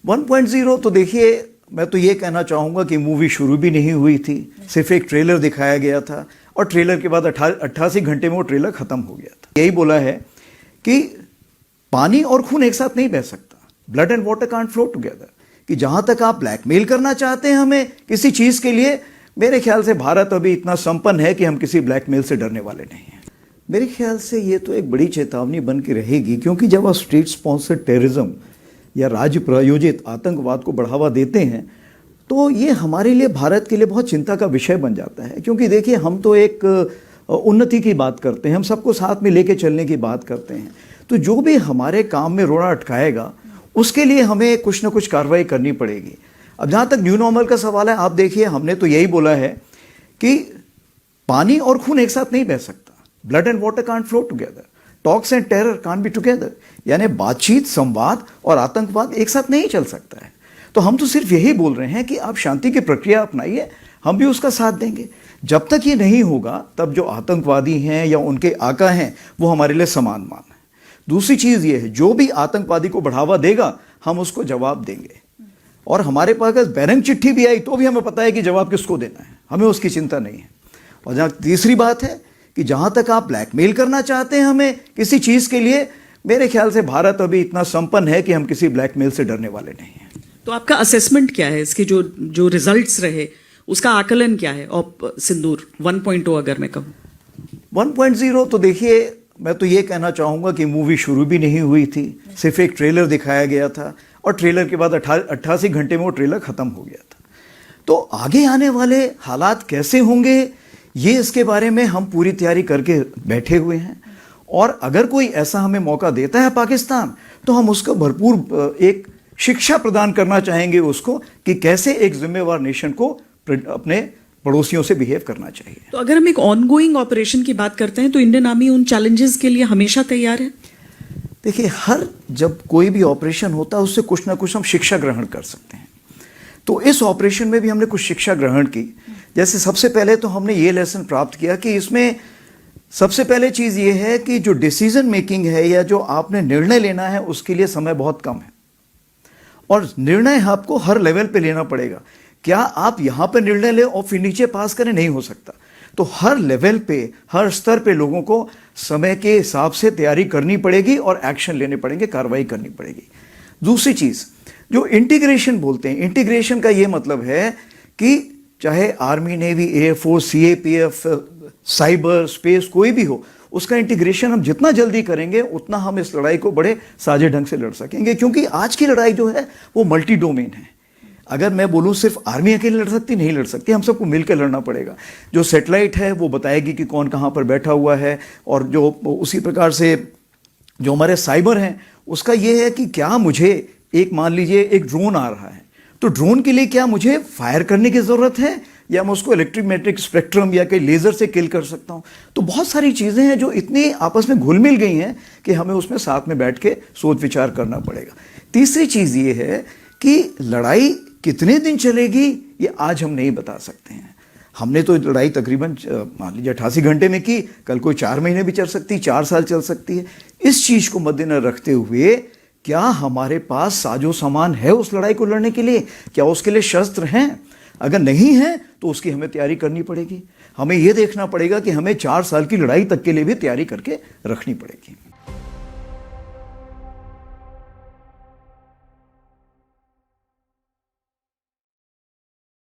1.0 तो देखिए, मैं तो ये कहना चाहूँगा कि मूवी शुरू भी नहीं हुई थी, सिर्फ एक ट्रेलर दिखाया गया था और ट्रेलर के बाद 88 घंटे में वो ट्रेलर खत्म हो गया था। यही बोला है कि पानी और खून एक साथ नहीं बह सकता, blood and water can't flow together. कि जहाँ तक आप ब्लैकमेल करना चाहते हैं हमें किसी चीज़ के लिए, मेरे ख्याल से भारत अभी इतना संपन्न है कि हम किसी ब्लैकमेल से डरने वाले नहीं हैं। मेरे ख्याल से ये तो एक बड़ी चेतावनी बन के रहेगी, क्योंकि जब आप स्टेट स्पॉन्सर्ड टेररिज्म या राज्य प्रायोजित आतंकवाद को बढ़ावा देते हैं तो ये हमारे लिए, भारत के लिए बहुत चिंता का विषय बन जाता है। क्योंकि देखिए, हम तो एक उन्नति की बात करते हैं, हम सबको साथ में लेके चलने की बात करते हैं, तो जो भी हमारे काम में रोड़ा अटकाएगा उसके लिए हमें कुछ ना कुछ कार्रवाई करनी पड़ेगी। अब जहाँ तक न्यू नॉर्मल का सवाल है, आप देखिए, हमने तो यही बोला है कि पानी और खून एक साथ नहीं बह सकता, blood and water can't flow together, talks and terror can't be together. यानी बातचीत, संवाद और आतंकवाद एक साथ नहीं चल सकता है। तो हम तो सिर्फ यही बोल रहे हैं कि आप शांति की प्रक्रिया अपनाइए, हम भी उसका साथ देंगे। जब तक ये नहीं होगा तब जो आतंकवादी हैं या उनके आका हैं वो हमारे लिए समान मान है। दूसरी चीज़ ये है, जो भी आतंकवादी को बढ़ावा देगा हम उसको जवाब देंगे, और हमारे पास अगर बैरंग चिट्ठी भी आई तो भी हमें पता है कि जवाब किसको देना है, हमें उसकी चिंता नहीं है। और जहाँ तीसरी बात है कि जहाँ तक आप ब्लैकमेल करना चाहते हैं हमें किसी चीज़ के लिए, मेरे ख्याल से भारत अभी इतना संपन्न है कि हम किसी ब्लैकमेल से डरने वाले नहीं हैं। तो आपका असेसमेंट क्या है, इसके जो रिजल्ट्स रहे उसका आकलन क्या है? और सिंदूर 1.0 अगर मैं कहूँ 1.0 तो देखिए, मैं तो ये कहना चाहूँगा कि मूवी शुरू भी नहीं हुई थी, सिर्फ एक ट्रेलर दिखाया गया था और ट्रेलर के बाद 88 घंटे में वो ट्रेलर ख़त्म हो गया था। तो आगे आने वाले हालात कैसे होंगे ये, इसके बारे में हम पूरी तैयारी करके बैठे हुए हैं, और अगर कोई ऐसा हमें मौका देता है पाकिस्तान तो हम उसको भरपूर एक शिक्षा प्रदान करना चाहेंगे उसको कि कैसे एक जिम्मेवार नेशन को अपने पड़ोसियों से बिहेव करना चाहिए। तो अगर हम एक ऑनगोइंग ऑपरेशन की बात करते हैं तो इंडियन आर्मी उन चैलेंजेस के लिए हमेशा तैयार है। देखिए, जब कोई भी ऑपरेशन होता है उससे कुछ ना कुछ हम शिक्षा ग्रहण कर सकते हैं। तो इस ऑपरेशन में भी हमने कुछ शिक्षा ग्रहण की। जैसे सबसे पहले तो हमने ये लेसन प्राप्त किया कि इसमें सबसे पहले चीज़ ये है कि जो डिसीजन मेकिंग है या जो आपने निर्णय लेना है उसके लिए समय बहुत कम है, और निर्णय आपको हर लेवल पे लेना पड़ेगा। क्या आप यहाँ पे निर्णय लें और फिर नीचे पास करें? नहीं हो सकता। तो हर लेवल पे, हर स्तर पे लोगों को समय के हिसाब से तैयारी करनी पड़ेगी और एक्शन लेने पड़ेंगे, कार्रवाई करनी पड़ेगी। दूसरी चीज़ जो इंटीग्रेशन बोलते हैं, इंटीग्रेशन का ये मतलब है कि चाहे army, navy, air force, CAPF, cyber, space, कोई भी हो, उसका इंटीग्रेशन हम जितना जल्दी करेंगे उतना हम इस लड़ाई को बड़े साझे ढंग से लड़ सकेंगे। क्योंकि आज की लड़ाई जो है वो मल्टी डोमेन है। अगर मैं बोलूँ सिर्फ आर्मी अकेले लड़ सकती, नहीं लड़ सकती, हम सबको मिलकर लड़ना पड़ेगा। जो सैटेलाइट है वो बताएगी कि कौन कहाँ पर बैठा हुआ है, और जो उसी प्रकार से जो हमारे साइबर हैं उसका ये है कि क्या मुझे एक, मान लीजिए एक ड्रोन आ रहा है, तो ड्रोन के लिए क्या मुझे फायर करने की ज़रूरत है या मैं उसको इलेक्ट्रोमैग्नेटिक स्पेक्ट्रम या कहीं लेज़र से किल कर सकता हूँ? तो बहुत सारी चीज़ें हैं जो इतनी आपस में घुल मिल गई हैं कि हमें उसमें साथ में बैठ के सोच विचार करना पड़ेगा। तीसरी चीज़ ये है कि लड़ाई कितने दिन चलेगी ये आज हम नहीं बता सकते हैं। हमने तो लड़ाई तकरीबन मान लीजिए 88 घंटे में की, कल कोई 4 महीने भी चल सकती, 4 साल चल सकती है। इस चीज़ को मद्देनजर रखते हुए क्या हमारे पास साजो सामान है उस लड़ाई को लड़ने के लिए? क्या उसके लिए शस्त्र हैं? अगर नहीं है तो उसकी हमें तैयारी करनी पड़ेगी। हमें यह देखना पड़ेगा कि हमें 4 साल की लड़ाई तक के लिए भी तैयारी करके रखनी पड़ेगी।